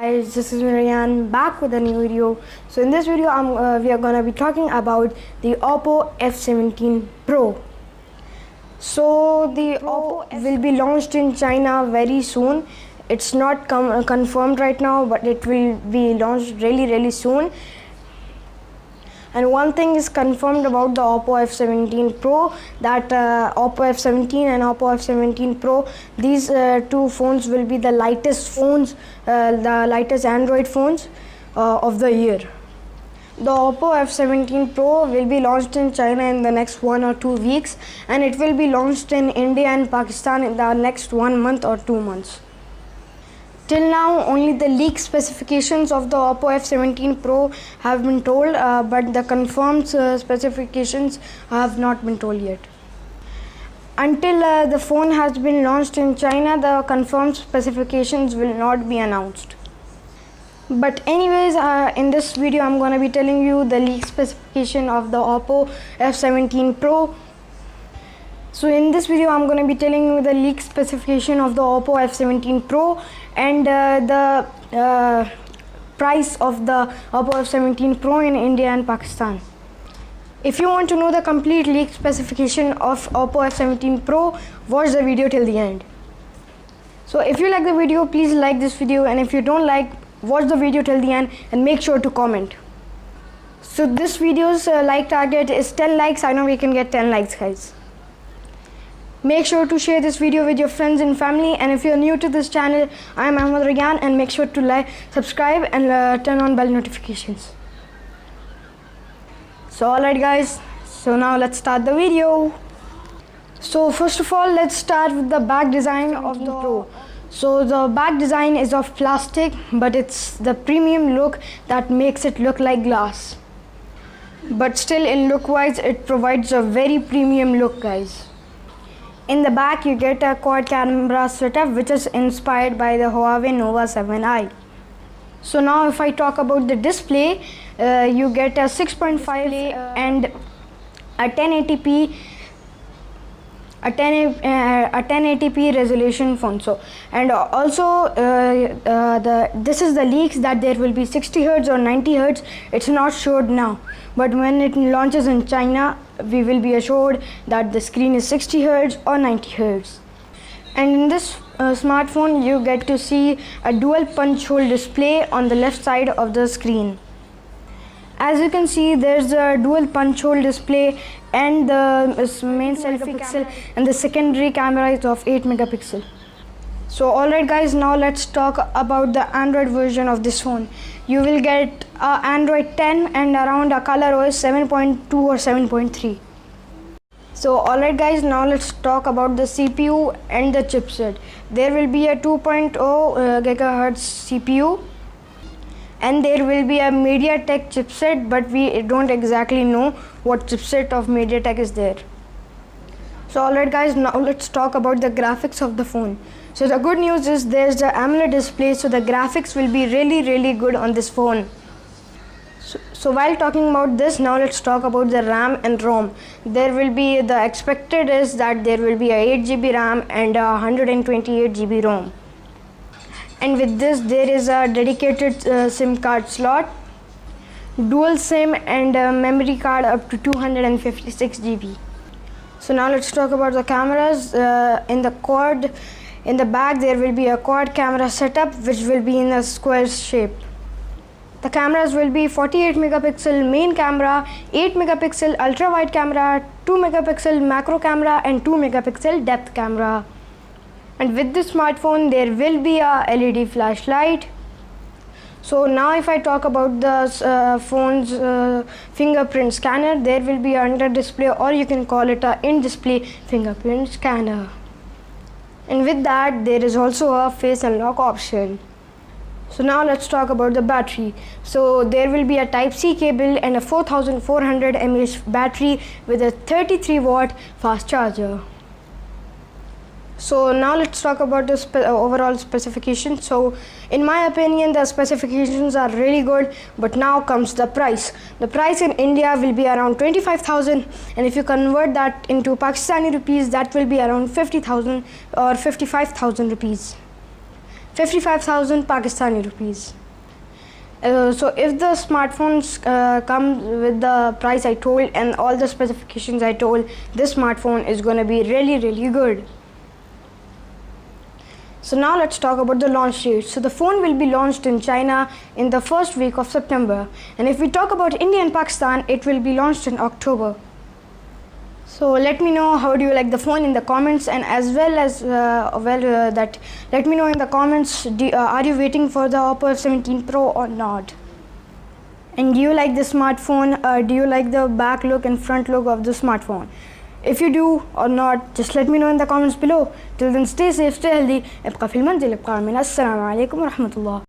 Guys, this is Ryan back with a new video. So in this video we are gonna be talking about the Oppo f17 Pro. So the Oppo will be launched in China very soon. It's not confirmed right now, but it will be launched really soon. And one thing is confirmed about the Oppo f17 Pro, that Oppo f17 and Oppo f17 Pro, these two phones will be the lightest phones, the lightest Android phones of the year. The Oppo f17 Pro will be launched in China in the next 1 or 2 weeks, and it will be launched in India and Pakistan in the next 1 month or 2 months. Till now, only the leaked specifications of the Oppo f17 Pro have been told, but the confirmed specifications have not been told yet. Until the phone has been launched in China, the confirmed specifications will not be announced. But anyways, in this video, I'm going to be telling you the leaked specification of the Oppo f17 Pro. So in this video, I'm going to be telling you the leaked specification of the Oppo f17 Pro and the price of the Oppo f17 Pro in India and Pakistan. If you want to know the complete leaked specification of Oppo f17 Pro, watch the video till the end. So if you like the video, please like this video, and if you don't like, watch the video till the end and make sure to comment. So this video's like target is 10 likes. I know we can get 10 likes, guys. Make sure to share this video with your friends and family, and if you're new to this channel, I am Ahmed Ryan, and make sure to like, subscribe and turn on bell notifications. So alright guys, so now let's start the video. So first of all, let's start with the back design of the Pro. So the back design is of plastic, but it's the premium look that makes it look like glass. But still, in look wise, it provides a very premium look, guys. In the back, you get a quad camera setup, which is inspired by the Huawei Nova 7i. So now if I talk about the display, you get a 6.5 and a 1080p resolution phone. So, and also this is the leaks that there will be 60 Hz or 90 Hz. It's not showed now, but when it launches in China, we will be assured that the screen is 60 Hz or 90 Hz. And in this smartphone, you get to see a dual punch hole display on the left side of the screen. As you can see, there's a dual punch hole display, and the main selfie pixel and the secondary camera is of 8 megapixel. So alright guys, now let's talk about the Android version of this phone. You will get Android 10 and around a ColorOS 7.2 or 7.3. So alright guys, now let's talk about the CPU and the chipset. There will be a 2.0 GHz CPU, and there will be a MediaTek chipset, but we don't exactly know what chipset of MediaTek is there. So alright guys, now let's talk about the graphics of the phone. So the good news is there's the AMOLED display, so the graphics will be really good on this phone. So while talking about this, now let's talk about the RAM and ROM. There will be, the expected is that there will be a 8 GB RAM and a 128 GB ROM. And with this, there is a dedicated SIM card slot, dual SIM, and a memory card up to 256 GB. So now let's talk about the cameras. In the back, there will be a quad camera setup, which will be in a square shape. The cameras will be 48 megapixel main camera, 8 megapixel ultra wide camera, 2 megapixel macro camera, and 2 megapixel depth camera. And with this smartphone, there will be a LED flashlight. So now if I talk about the phone's fingerprint scanner, there will be under display, or you can call it a in-display fingerprint scanner. And with that, there is also a face unlock option. So now let's talk about the battery. So there will be a Type-C cable and a 4400 mAh battery with a 33 watt fast charger. So now let's talk about the overall specifications. So in my opinion, the specifications are really good, but now comes the price. The price in India will be around 25,000, and if you convert that into Pakistani rupees, that will be around 50,000 or 55,000 rupees. 55,000 Pakistani rupees. So if the smartphones come with the price I told and all the specifications I told, this smartphone is going to be really good. So now let's talk about the launch date. So the phone will be launched in China in the first week of September, and if we talk about India and Pakistan, it will be launched in October. So let me know how do you like the phone in the comments, and as well as that let me know in the comments, are you waiting for the Oppo f17 Pro or not? And do you like the smartphone? Do you like the back look and front look of the smartphone? If you do or not, just let me know in the comments below. Till then, stay safe, stay healthy. ابقى في المنزل ابقى من السلام عليكم ورحمة الله.